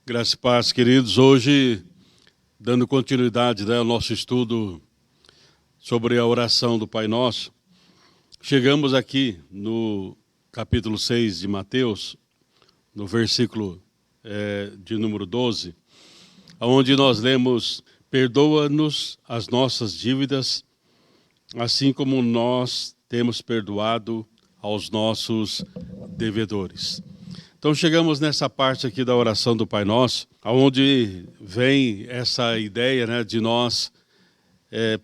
Graça e paz, queridos. Hoje, dando continuidade ao nosso estudo sobre a oração do Pai Nosso, chegamos aqui no capítulo 6 de Mateus, no versículo de número 12, onde nós lemos: perdoa-nos as nossas dívidas, assim como nós temos perdoado aos nossos devedores. Então chegamos nessa parte aqui da oração do Pai Nosso, onde vem essa ideia, de nós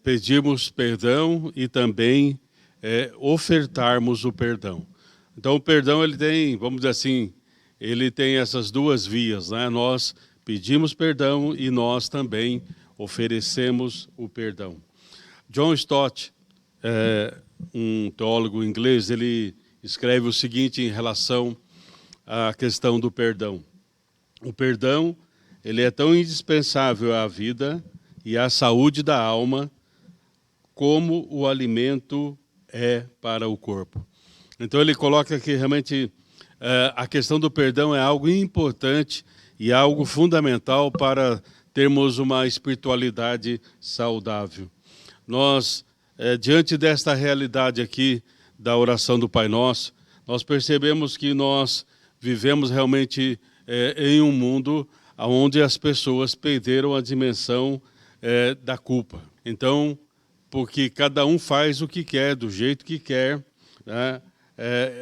pedirmos perdão e também ofertarmos o perdão. Então o perdão, ele tem, vamos dizer assim, ele tem essas duas vias, Nós pedimos perdão e nós também oferecemos o perdão. John Stott, um teólogo inglês, ele escreve o seguinte em relação à questão do perdão. O perdão, ele é tão indispensável à vida e à saúde da alma como o alimento é para o corpo. Então ele coloca que realmente a questão do perdão é algo importante e algo fundamental para termos uma espiritualidade saudável. Nós, diante desta realidade aqui da oração do Pai Nosso, nós percebemos que nós vivemos realmente em um mundo onde as pessoas perderam a dimensão da culpa. Então, porque cada um faz o que quer, do jeito que quer,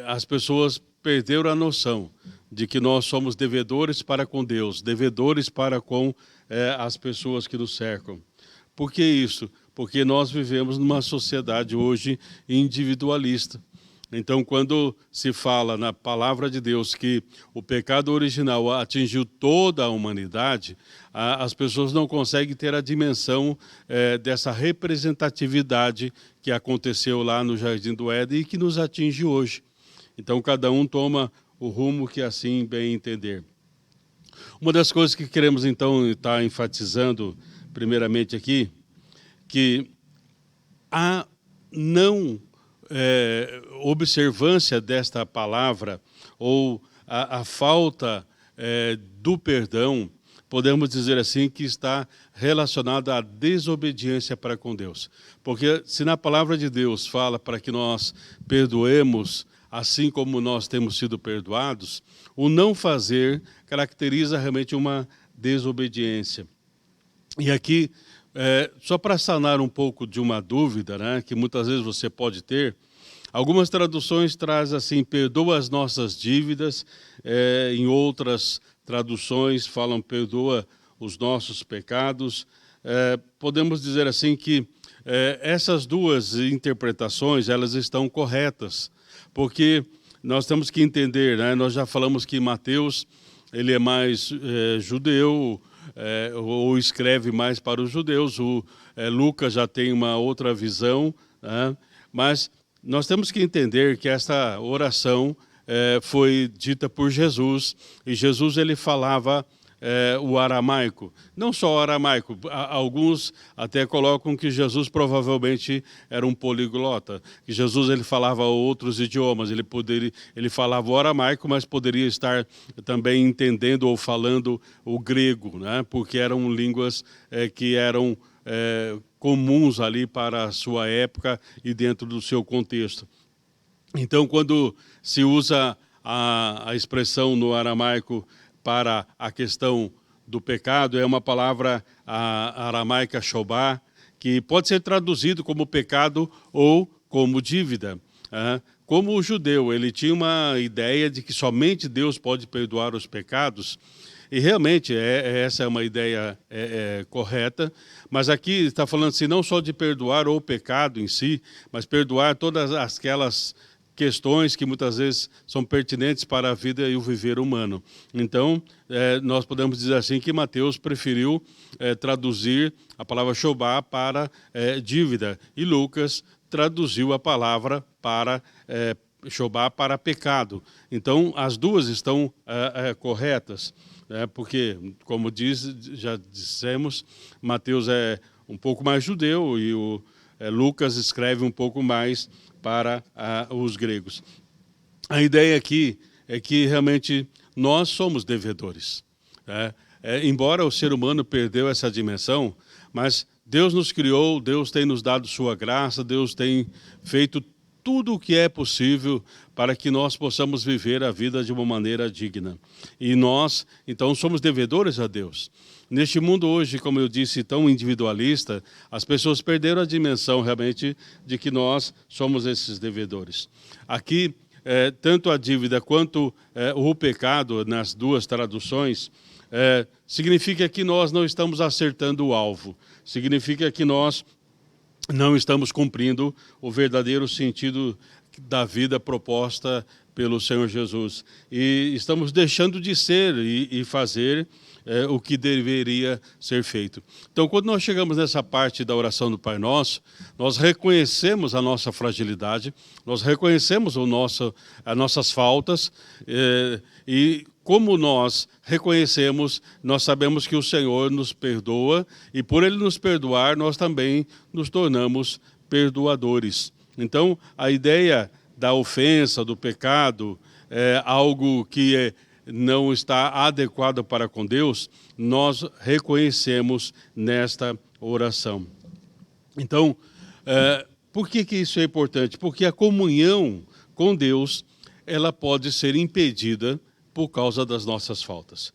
as pessoas perderam a noção de que nós somos devedores para com Deus, devedores para com as pessoas que nos cercam. Por que isso? Porque nós vivemos numa sociedade hoje individualista. Então, quando se fala na palavra de Deus que o pecado original atingiu toda a humanidade, as pessoas não conseguem ter a dimensão dessa representatividade que aconteceu lá no Jardim do Éden e que nos atinge hoje. Então, cada um toma o rumo que assim bem entender. Uma das coisas que queremos, então, estar enfatizando, primeiramente aqui, que a não observância desta palavra ou a falta do perdão, podemos dizer assim, que está relacionada à desobediência para com Deus. Porque se na palavra de Deus fala para que nós perdoemos assim como nós temos sido perdoados, o não fazer caracteriza realmente uma desobediência. E aqui, só para sanar um pouco de uma dúvida, que muitas vezes você pode ter, algumas traduções trazem assim: perdoa as nossas dívidas, em outras traduções falam perdoa os nossos pecados. Podemos dizer assim que essas duas interpretações, elas estão corretas, porque nós temos que entender, nós já falamos que Mateus, ele é mais judeu, ou escreve mais para os judeus, Lucas já tem uma outra visão, mas nós temos que entender que esta oração foi dita por Jesus, e Jesus ele falava o aramaico. Não só o aramaico, alguns até colocam que Jesus provavelmente era um poliglota, que Jesus ele falava outros idiomas, ele falava o aramaico, mas poderia estar também entendendo ou falando o grego, porque eram línguas que eram comuns ali para a sua época e dentro do seu contexto. Então, quando se usa a expressão no aramaico para a questão do pecado, é uma palavra aramaica shobá, que pode ser traduzido como pecado ou como dívida. Como o judeu, ele tinha uma ideia de que somente Deus pode perdoar os pecados, e realmente essa é uma ideia correta, mas aqui está falando assim, não só de perdoar o pecado em si, mas perdoar todas aquelas questões que muitas vezes são pertinentes para a vida e o viver humano. Então, nós podemos dizer assim que Mateus preferiu traduzir a palavra shobá para dívida, e Lucas traduziu a palavra para shobá para pecado. Então, as duas estão corretas, porque, como já dissemos, Mateus é um pouco mais judeu e o Lucas escreve um pouco mais para os gregos. A ideia aqui é que realmente nós somos devedores. embora o ser humano perdeu essa dimensão, mas Deus nos criou, Deus tem nos dado sua graça, Deus tem feito tudo o que é possível para que nós possamos viver a vida de uma maneira digna. E nós, então, somos devedores a Deus. Neste mundo hoje, como eu disse, tão individualista, as pessoas perderam a dimensão realmente de que nós somos esses devedores. Aqui, tanto a dívida quanto o pecado, nas duas traduções, significa que nós não estamos acertando o alvo, significa que nós não estamos cumprindo o verdadeiro sentido da vida proposta pelo Senhor Jesus. E estamos deixando de ser e fazer o que deveria ser feito. Então, quando nós chegamos nessa parte da oração do Pai Nosso, nós reconhecemos a nossa fragilidade, nós reconhecemos as nossas faltas, e como nós reconhecemos, nós sabemos que o Senhor nos perdoa, e por Ele nos perdoar, nós também nos tornamos perdoadores. Então, a ideia da ofensa, do pecado, algo que não está adequado para com Deus, nós reconhecemos nesta oração. Então, por que isso é importante? Porque a comunhão com Deus, ela pode ser impedida por causa das nossas faltas,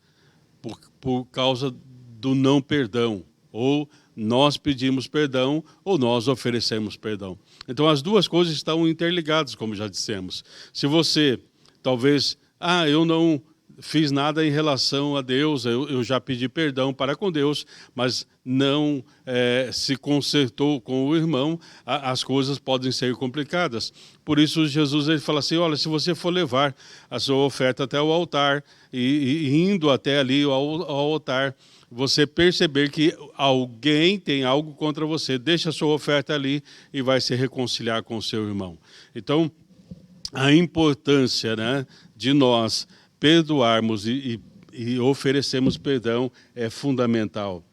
por causa do não perdão, ou nós pedimos perdão, ou nós oferecemos perdão. Então, as duas coisas estão interligadas, como já dissemos. Se você, talvez, eu não fiz nada em relação a Deus, eu já pedi perdão para com Deus, mas não se consertou com o irmão, as coisas podem ser complicadas. Por isso Jesus ele fala assim, olha, se você for levar a sua oferta até o altar, e indo até ali ao altar, você perceber que alguém tem algo contra você, deixa a sua oferta ali e vai se reconciliar com o seu irmão. Então, a importância, né, de nós perdoarmos e oferecermos perdão é fundamental.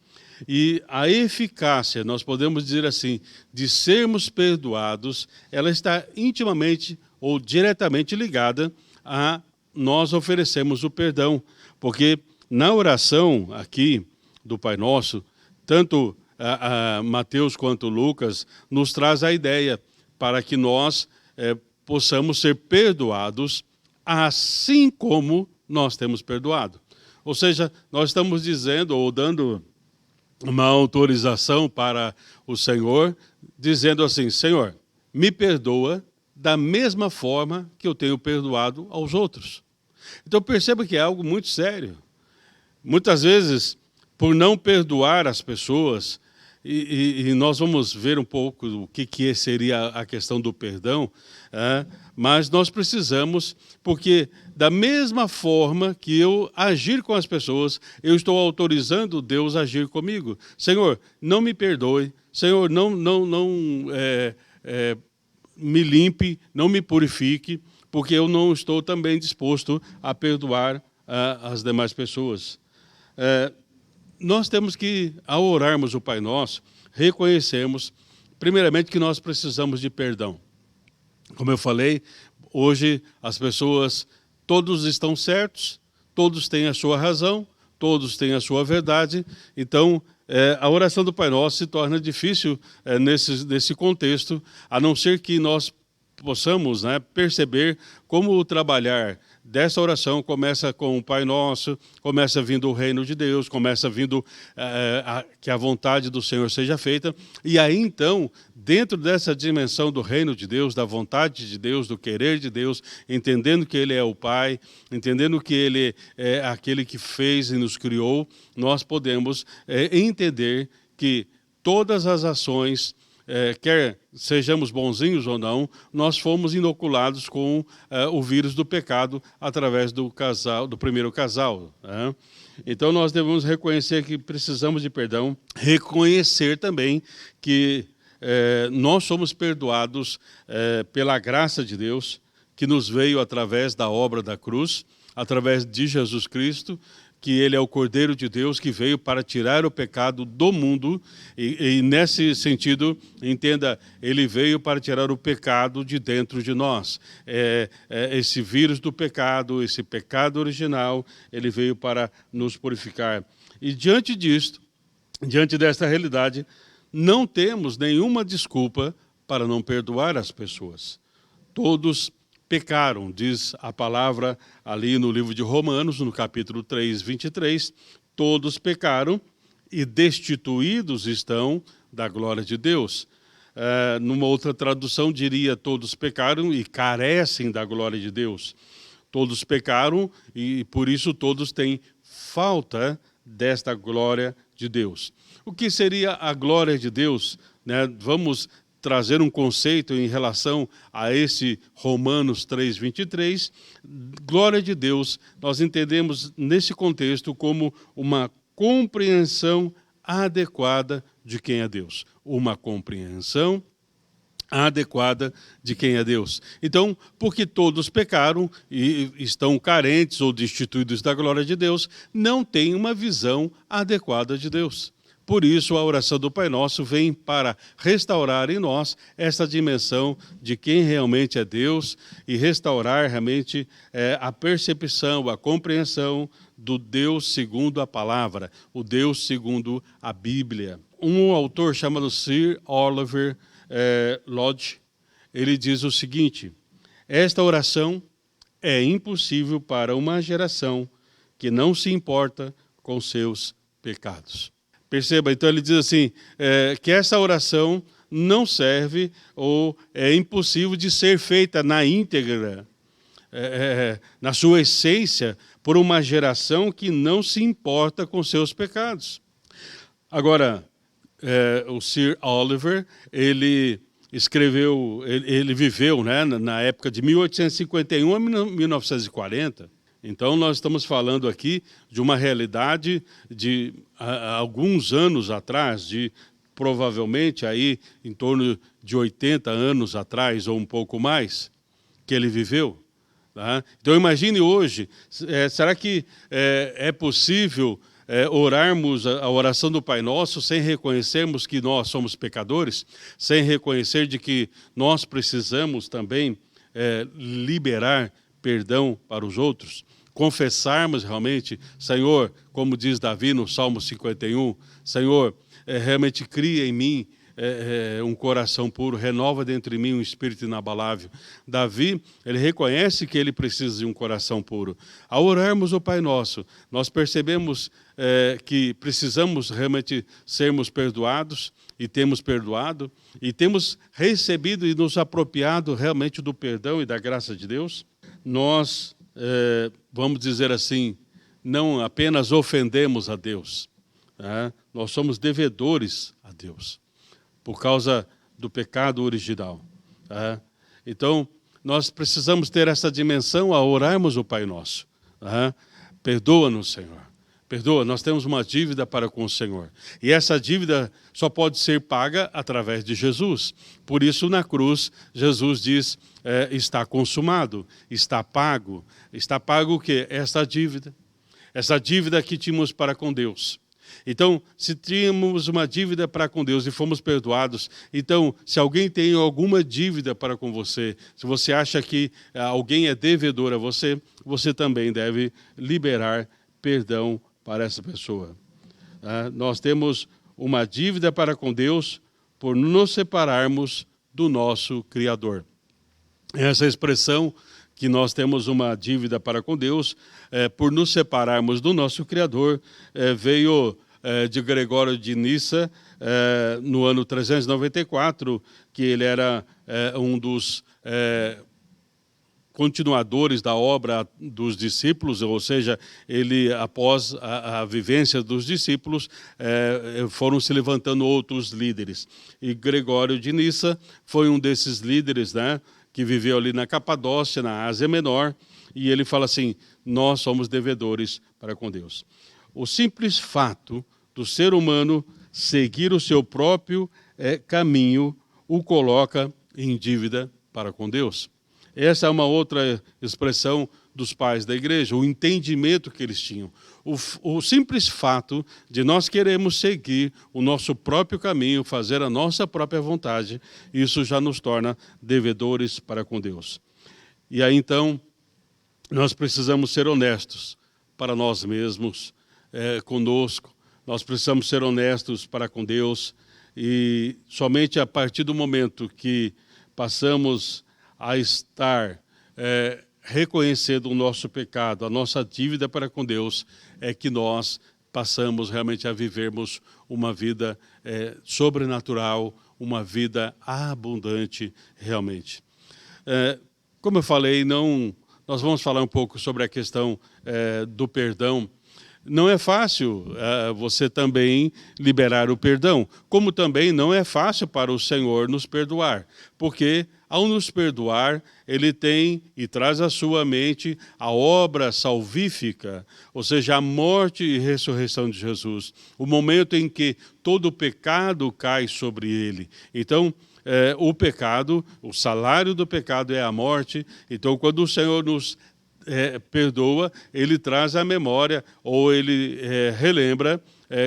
E a eficácia, nós podemos dizer assim, de sermos perdoados, ela está intimamente ou diretamente ligada a nós oferecermos o perdão. Porque na oração aqui do Pai Nosso, tanto a Mateus quanto Lucas nos traz a ideia para que nós possamos ser perdoados assim como nós temos perdoado. Ou seja, nós estamos dizendo ou dando uma autorização para o Senhor, dizendo assim, Senhor, me perdoa da mesma forma que eu tenho perdoado aos outros. Então perceba que é algo muito sério. Muitas vezes, por não perdoar as pessoas, e nós vamos ver um pouco o que seria a questão do perdão, mas nós precisamos, porque da mesma forma que eu agir com as pessoas, eu estou autorizando Deus a agir comigo. Senhor, não me perdoe, Senhor, não me limpe, não me purifique, porque eu não estou também disposto a perdoar as demais pessoas. Nós temos que, ao orarmos o Pai Nosso, reconhecermos, primeiramente, que nós precisamos de perdão. Como eu falei, hoje as pessoas, todos estão certos, todos têm a sua razão, todos têm a sua verdade, então a oração do Pai Nosso se torna difícil nesse contexto, a não ser que nós possamos, né, perceber como trabalhar dessa oração. Começa com o Pai Nosso, começa vindo o reino de Deus, começa vindo que a vontade do Senhor seja feita, e aí então, dentro dessa dimensão do reino de Deus, da vontade de Deus, do querer de Deus, entendendo que Ele é o Pai, entendendo que Ele é aquele que fez e nos criou, nós podemos entender que todas as ações, quer sejamos bonzinhos ou não, nós fomos inoculados com o vírus do pecado através do primeiro casal. Né? Então nós devemos reconhecer que precisamos de perdão, reconhecer também que nós somos perdoados pela graça de Deus, que nos veio através da obra da cruz, através de Jesus Cristo, que ele é o Cordeiro de Deus que veio para tirar o pecado do mundo, e nesse sentido, entenda, ele veio para tirar o pecado de dentro de nós. Esse vírus do pecado, esse pecado original, ele veio para nos purificar. E diante disto, diante desta realidade, não temos nenhuma desculpa para não perdoar as pessoas. Todos pecaram, diz a palavra ali no livro de Romanos, no capítulo 3, 23, todos pecaram e destituídos estão da glória de Deus. Numa outra tradução diria, todos pecaram e carecem da glória de Deus. Todos pecaram e por isso todos têm falta desta glória de Deus. O que seria a glória de Deus? Vamos trazer um conceito em relação a esse Romanos 3, 23. Glória de Deus, nós entendemos nesse contexto como uma compreensão adequada de quem é Deus. Uma compreensão adequada de quem é Deus. Então, porque todos pecaram e estão carentes ou destituídos da glória de Deus, não têm uma visão adequada de Deus. Por isso, a oração do Pai Nosso vem para restaurar em nós essa dimensão de quem realmente é Deus e restaurar realmente a percepção, a compreensão do Deus segundo a palavra, o Deus segundo a Bíblia. Um autor chamado Sir Oliver Lodge, ele diz o seguinte: esta oração é impossível para uma geração que não se importa com seus pecados. Perceba, então ele diz assim, que essa oração não serve ou é impossível de ser feita na íntegra, na sua essência, por uma geração que não se importa com seus pecados. Agora, o Sir Oliver, ele escreveu, ele viveu na época de 1851 a 1940. Então, nós estamos falando aqui de uma realidade de alguns anos atrás, de provavelmente aí em torno de 80 anos atrás ou um pouco mais, que ele viveu. Tá? Então, imagine hoje, será que é possível orarmos a oração do Pai Nosso sem reconhecermos que nós somos pecadores, sem reconhecer de que nós precisamos também liberar perdão para os outros? Confessarmos realmente, Senhor, como diz Davi no Salmo 51, Senhor, realmente cria em mim um coração puro, renova dentro de mim um espírito inabalável. Davi, ele reconhece que ele precisa de um coração puro. Ao orarmos o Pai Nosso, nós percebemos que precisamos realmente sermos perdoados, e temos perdoado, e temos recebido e nos apropriado realmente do perdão e da graça de Deus. Nós, vamos dizer assim, não apenas ofendemos a Deus, nós somos devedores a Deus, por causa do pecado original. Então, nós precisamos ter essa dimensão ao orarmos o Pai Nosso. Perdoa-nos, Senhor. Perdoa, nós temos uma dívida para com o Senhor. E essa dívida só pode ser paga através de Jesus. Por isso, na cruz, Jesus diz, está consumado, está pago. Está pago o quê? Essa dívida. Essa dívida que tínhamos para com Deus. Então, se tínhamos uma dívida para com Deus e fomos perdoados, então, se alguém tem alguma dívida para com você, se você acha que alguém é devedor a você, você também deve liberar perdão para essa pessoa. Nós temos uma dívida para com Deus por nos separarmos do nosso Criador. Essa expressão que nós temos uma dívida para com Deus, por nos separarmos do nosso Criador, veio de Gregório de Nissa, no ano 394, que ele era um dos continuadores da obra dos discípulos, ou seja, ele, após a vivência dos discípulos, foram se levantando outros líderes. E Gregório de Nissa foi um desses líderes, que viveu ali na Capadócia, na Ásia Menor, e ele fala assim, nós somos devedores para com Deus. O simples fato do ser humano seguir o seu próprio caminho o coloca em dívida para com Deus. Essa é uma outra expressão dos pais da igreja, o entendimento que eles tinham. O simples fato de nós queremos seguir o nosso próprio caminho, fazer a nossa própria vontade, isso já nos torna devedores para com Deus. E aí então, nós precisamos ser honestos para nós mesmos, conosco, nós precisamos ser honestos para com Deus, e somente a partir do momento que passamos a estar reconhecendo o nosso pecado, a nossa dívida para com Deus, é que nós passamos realmente a vivermos uma vida sobrenatural, uma vida abundante realmente. Como eu falei, nós vamos falar um pouco sobre a questão do perdão. Não é fácil você também liberar o perdão, como também não é fácil para o Senhor nos perdoar, porque ao nos perdoar, Ele tem e traz à sua mente a obra salvífica, ou seja, a morte e ressurreição de Jesus, o momento em que todo o pecado cai sobre Ele. Então, o pecado, o salário do pecado é a morte. Então, quando o Senhor nos perdoa, Ele traz à memória, ou Ele relembra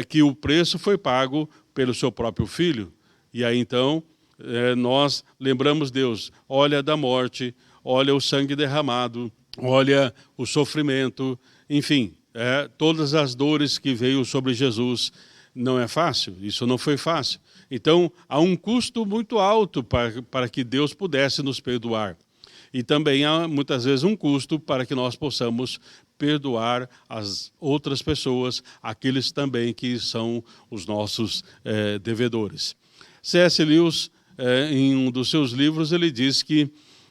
que o preço foi pago pelo seu próprio Filho. E aí então nós lembramos Deus, olha da morte, olha o sangue derramado, olha o sofrimento, enfim, todas as dores que veio sobre Jesus. Não é fácil, isso não foi fácil. Então, há um custo muito alto para que Deus pudesse nos perdoar. E também há, muitas vezes, um custo para que nós possamos perdoar as outras pessoas, aqueles também que são os nossos devedores. C.S. Lewis, em um dos seus livros, ele diz que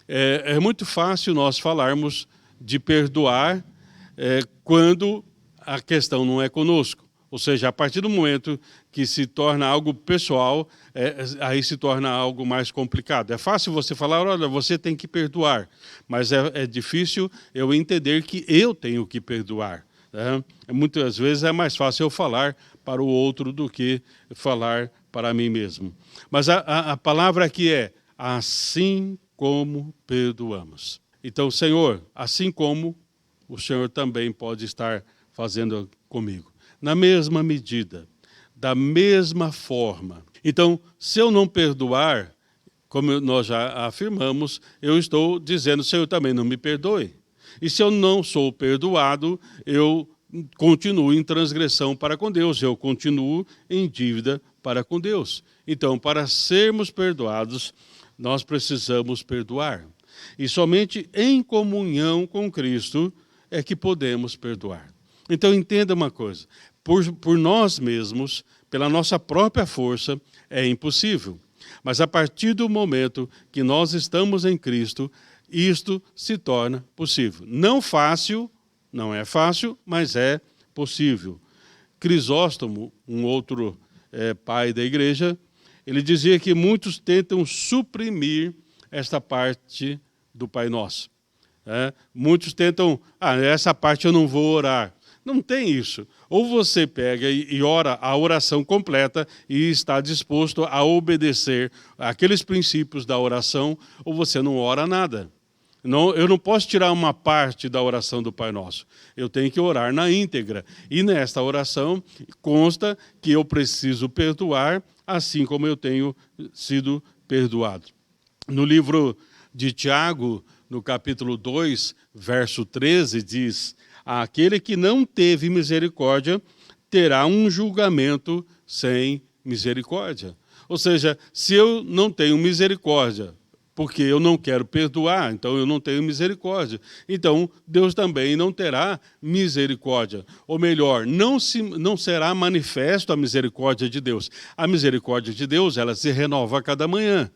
é muito fácil nós falarmos de perdoar quando a questão não é conosco. Ou seja, a partir do momento que se torna algo pessoal, aí se torna algo mais complicado. É fácil você falar, olha, você tem que perdoar, mas é difícil eu entender que eu tenho que perdoar. Muitas vezes é mais fácil eu falar para o outro do que falar para mim mesmo. Mas a palavra aqui é, assim como perdoamos. Então, Senhor, assim como o Senhor também pode estar fazendo comigo. Na mesma medida, da mesma forma. Então, se eu não perdoar, como nós já afirmamos, eu estou dizendo, Senhor, também não me perdoe. E se eu não sou perdoado, eu continuo em transgressão para com Deus, eu continuo em dívida para com Deus. Então, para sermos perdoados, nós precisamos perdoar. E somente em comunhão com Cristo é que podemos perdoar. Então, entenda uma coisa. Por nós mesmos, pela nossa própria força, é impossível. Mas a partir do momento que nós estamos em Cristo, isto se torna possível. Não fácil, não é fácil, mas é possível. Crisóstomo, um outro pai da igreja, ele dizia que muitos tentam suprimir esta parte do Pai Nosso. Muitos tentam, essa parte eu não vou orar. Não tem isso. Ou você pega e ora a oração completa e está disposto a obedecer aqueles princípios da oração, ou você não ora nada. Não, eu não posso tirar uma parte da oração do Pai Nosso. Eu tenho que orar na íntegra. E nesta oração consta que eu preciso perdoar, assim como eu tenho sido perdoado. No livro de Tiago, no capítulo 2, verso 13, diz: aquele que não teve misericórdia terá um julgamento sem misericórdia. Ou seja, se eu não tenho misericórdia, porque eu não quero perdoar, então eu não tenho misericórdia. Então, Deus também não terá misericórdia. Ou melhor, não será manifesto a misericórdia de Deus. A misericórdia de Deus, ela se renova a cada manhã.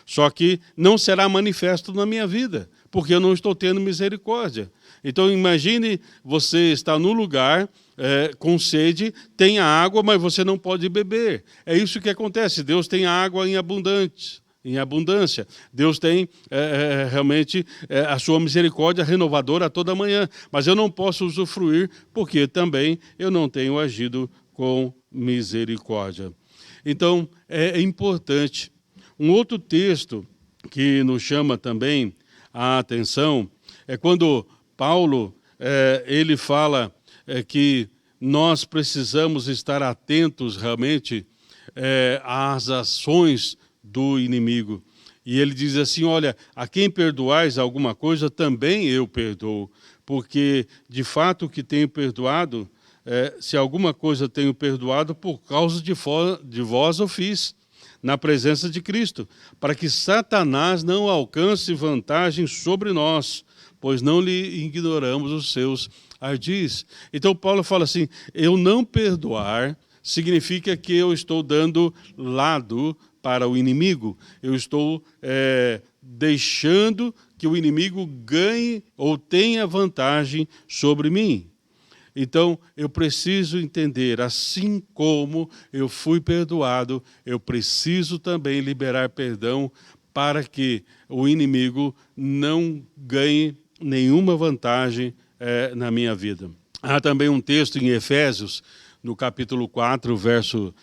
Só que não será manifesto na minha vida, porque eu não estou tendo misericórdia. Então, imagine você estar num lugar com sede, tem a água, mas você não pode beber. É isso que acontece. Deus tem água em abundância. Deus tem realmente a sua misericórdia renovadora a toda manhã. Mas eu não posso usufruir, porque também eu não tenho agido com misericórdia. Então, é importante. Um outro texto que nos chama também a atenção é quando Paulo, ele fala que nós precisamos estar atentos realmente às ações do inimigo. E ele diz assim, olha, a quem perdoais alguma coisa, também eu perdoo. Porque, de fato, o que tenho perdoado, se alguma coisa tenho perdoado, por causa de vós o fiz, na presença de Cristo, para que Satanás não alcance vantagem sobre nós, pois não lhe ignoramos os seus ardis. Então Paulo fala assim, eu não perdoar significa que eu estou dando lado para o inimigo, eu estou deixando que o inimigo ganhe ou tenha vantagem sobre mim. Então, eu preciso entender, assim como eu fui perdoado, eu preciso também liberar perdão para que o inimigo não ganhe nenhuma vantagem na minha vida. Há também um texto em Efésios, no capítulo 4, verso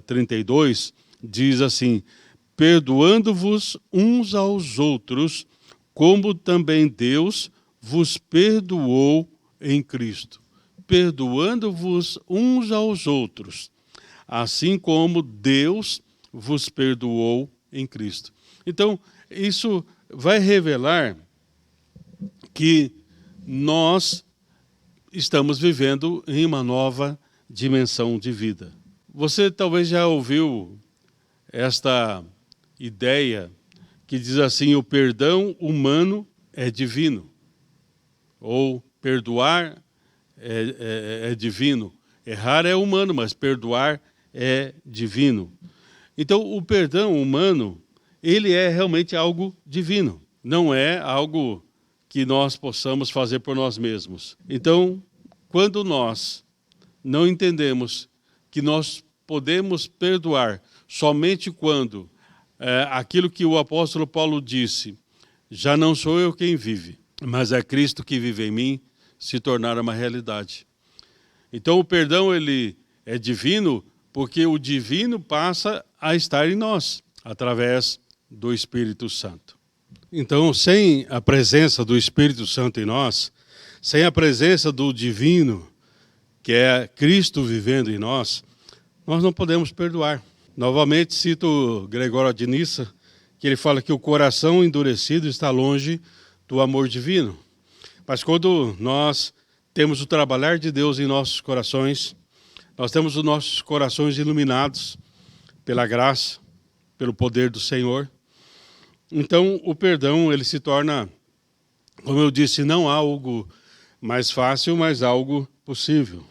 32, diz assim, perdoando-vos uns aos outros, como também Deus vos perdoou em Cristo. Perdoando-vos uns aos outros, assim como Deus vos perdoou em Cristo. Então, isso vai revelar que nós estamos vivendo em uma nova dimensão de vida. Você talvez já ouviu esta ideia que diz assim, o perdão humano é divino, ou perdoar é divino. Errar é humano, mas perdoar é divino. Então, o perdão humano, ele é realmente algo divino. Não é algo que nós possamos fazer por nós mesmos. Então, quando nós não entendemos que nós podemos perdoar somente quando aquilo que o apóstolo Paulo disse, já não sou eu quem vive, mas é Cristo que vive em mim, se tornar uma realidade. Então o perdão ele é divino porque o divino passa a estar em nós, através do Espírito Santo. Então, sem a presença do Espírito Santo em nós, sem a presença do divino, que é Cristo vivendo em nós, nós não podemos perdoar. Novamente cito Gregório de Nissa, que ele fala que o coração endurecido está longe do amor divino. Mas quando nós temos o trabalhar de Deus em nossos corações, nós temos os nossos corações iluminados pela graça, pelo poder do Senhor. Então, o perdão, ele se torna, como eu disse, não algo mais fácil, mas algo possível.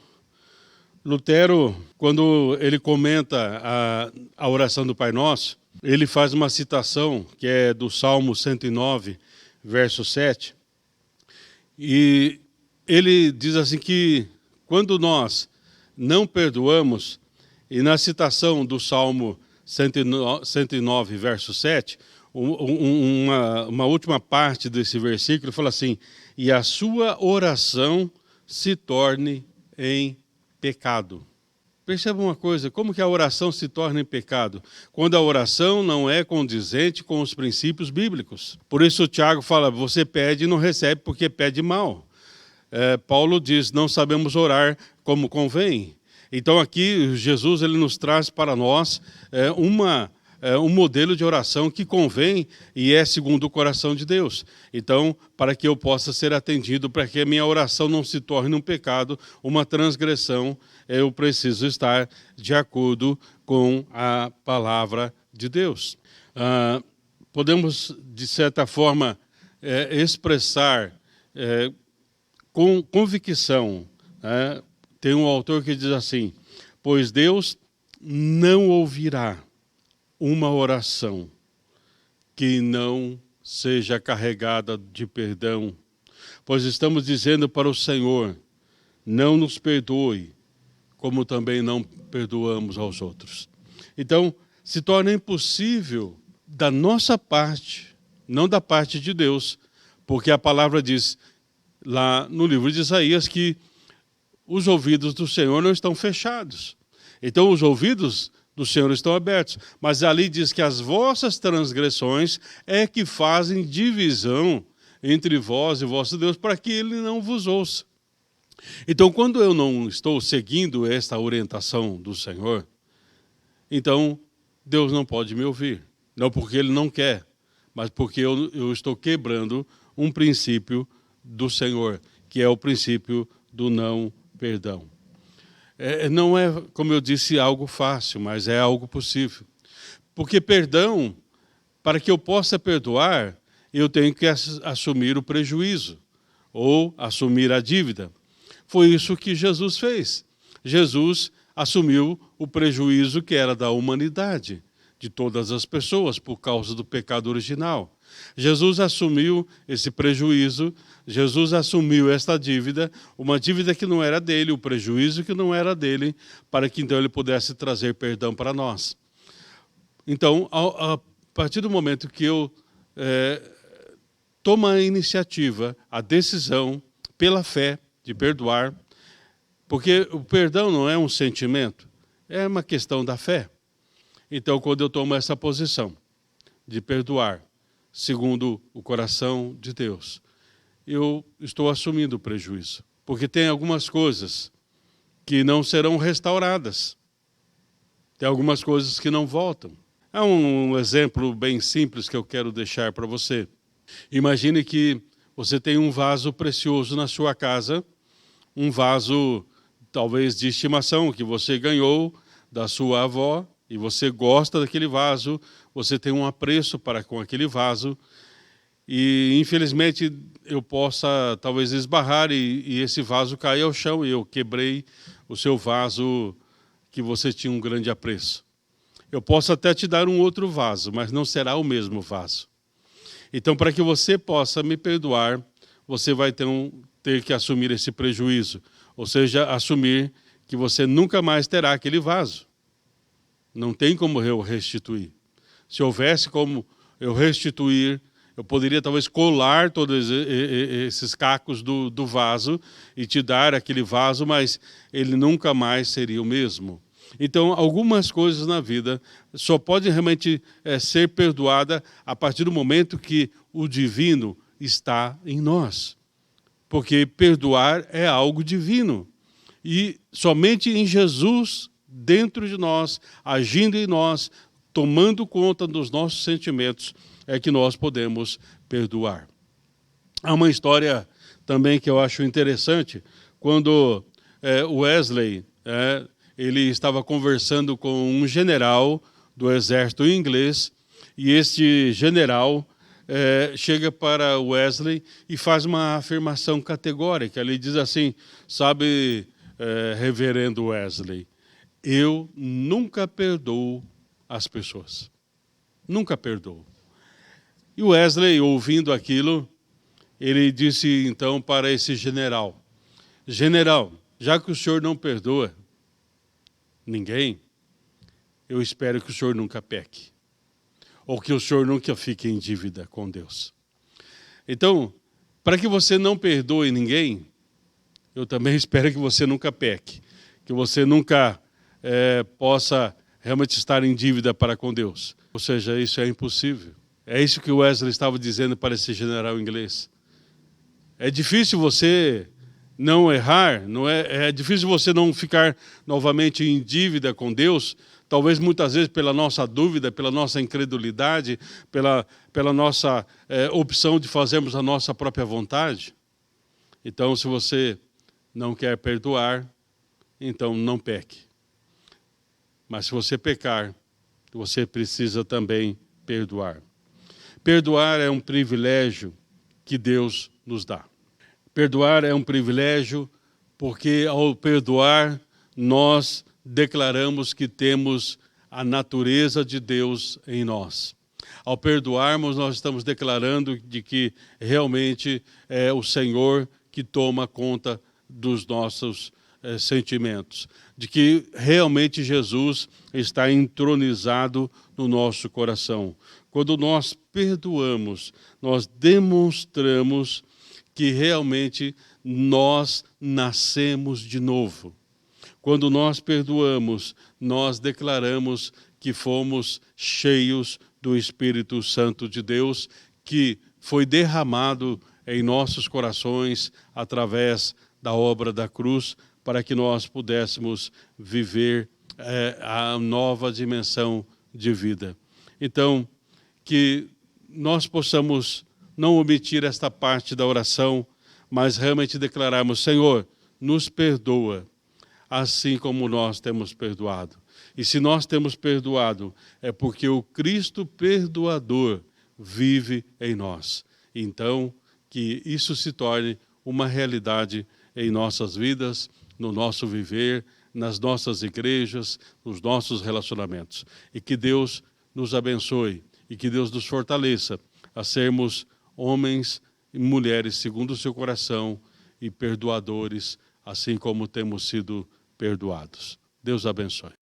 Lutero, quando ele comenta a oração do Pai Nosso, ele faz uma citação que é do Salmo 109, verso 7, e ele diz assim que quando nós não perdoamos, e na citação do Salmo 109, verso 7, uma última parte desse versículo fala assim, e a sua oração se torne em pecado. Perceba uma coisa, como que a oração se torna em pecado? Quando a oração não é condizente com os princípios bíblicos. Por isso o Tiago fala, você pede e não recebe porque pede mal. Paulo diz, não sabemos orar como convém. Então aqui Jesus ele nos traz para nós um modelo de oração que convém e é segundo o coração de Deus. Então, para que eu possa ser atendido, para que a minha oração não se torne um pecado, uma transgressão, eu preciso estar de acordo com a palavra de Deus. Podemos, de certa forma, expressar com convicção. Tem um autor que diz assim, pois Deus não ouvirá uma oração que não seja carregada de perdão, pois estamos dizendo para o Senhor, não nos perdoe, como também não perdoamos aos outros. Então, se torna impossível da nossa parte, não da parte de Deus, porque a palavra diz lá no livro de Isaías que os ouvidos do Senhor não estão fechados. Então, os ouvidos do Senhor estão abertos. Mas ali diz que as vossas transgressões é que fazem divisão entre vós e vosso Deus, para que ele não vos ouça. Então, quando eu não estou seguindo esta orientação do Senhor, então Deus não pode me ouvir. Não porque ele não quer, mas porque eu estou quebrando um princípio do Senhor, que é o princípio do não perdão. Não é, como eu disse, algo fácil, mas é algo possível. Porque perdão, para que eu possa perdoar, eu tenho que assumir o prejuízo ou assumir a dívida. Foi isso que Jesus fez. Jesus assumiu o prejuízo que era da humanidade, de todas as pessoas, por causa do pecado original. Jesus assumiu esse prejuízo, Jesus assumiu esta dívida, uma dívida que não era dele, o prejuízo que não era dele, para que então ele pudesse trazer perdão para nós. Então, a partir do momento que eu tomo a iniciativa, a decisão, pela fé, de perdoar, porque o perdão não é um sentimento, é uma questão da fé. Então, quando eu tomo essa posição de perdoar, segundo o coração de Deus, eu estou assumindo o prejuízo. Porque tem algumas coisas que não serão restauradas. Tem algumas coisas que não voltam. Há um exemplo bem simples que eu quero deixar para você. Imagine que você tem um vaso precioso na sua casa, um vaso talvez de estimação que você ganhou da sua avó, e você gosta daquele vaso, você tem um apreço para com aquele vaso, e infelizmente eu possa talvez esbarrar e esse vaso cair ao chão e eu quebrei o seu vaso que você tinha um grande apreço. Eu posso até te dar um outro vaso, mas não será o mesmo vaso. Então, para que você possa me perdoar, você vai ter que assumir esse prejuízo, ou seja, assumir que você nunca mais terá aquele vaso. Não tem como eu restituir. Se houvesse como eu restituir, eu poderia talvez colar todos esses cacos do vaso e te dar aquele vaso, mas ele nunca mais seria o mesmo. Então, algumas coisas na vida só podem realmente ser perdoadas a partir do momento que o divino está em nós. Porque perdoar é algo divino. E somente em Jesus, dentro de nós, agindo em nós, tomando conta dos nossos sentimentos, é que nós podemos perdoar. Há uma história também que eu acho interessante, quando Wesley ele estava conversando com um general do exército inglês, e este general chega para Wesley e faz uma afirmação categórica. Ele diz assim, sabe, reverendo Wesley, eu nunca perdoo as pessoas. Nunca perdoo. E Wesley, ouvindo aquilo, ele disse então para esse general, general, já que o senhor não perdoa ninguém, eu espero que o senhor nunca peque. Ou que o senhor nunca fique em dívida com Deus. Então, para que você não perdoe ninguém, eu também espero que você nunca peque. Que você nunca possa realmente estar em dívida para com Deus. Ou seja, isso é impossível. É isso que Wesley estava dizendo para esse general inglês. É difícil você não errar, é difícil você não ficar novamente em dívida com Deus, talvez muitas vezes pela nossa dúvida, pela nossa incredulidade, pela nossa opção de fazermos a nossa própria vontade. Então, se você não quer perdoar, então não peque. Mas se você pecar, você precisa também perdoar. Perdoar é um privilégio que Deus nos dá. Perdoar é um privilégio porque, ao perdoar, nós declaramos que temos a natureza de Deus em nós. Ao perdoarmos, nós estamos declarando de que realmente é o Senhor que toma conta dos nossos sentimentos, de que realmente Jesus está entronizado no nosso coração. Quando nós perdoamos, nós demonstramos que realmente nós nascemos de novo. Quando nós perdoamos, nós declaramos que fomos cheios do Espírito Santo de Deus, que foi derramado em nossos corações através da obra da cruz, para que nós pudéssemos viver a nova dimensão de vida. Então, que nós possamos não omitir esta parte da oração, mas realmente declararmos: Senhor, nos perdoa, assim como nós temos perdoado. E se nós temos perdoado, é porque o Cristo perdoador vive em nós. Então, que isso se torne uma realidade em nossas vidas, no nosso viver, nas nossas igrejas, nos nossos relacionamentos. E que Deus nos abençoe e que Deus nos fortaleça a sermos homens e mulheres segundo o seu coração e perdoadores, assim como temos sido perdoados. Deus abençoe.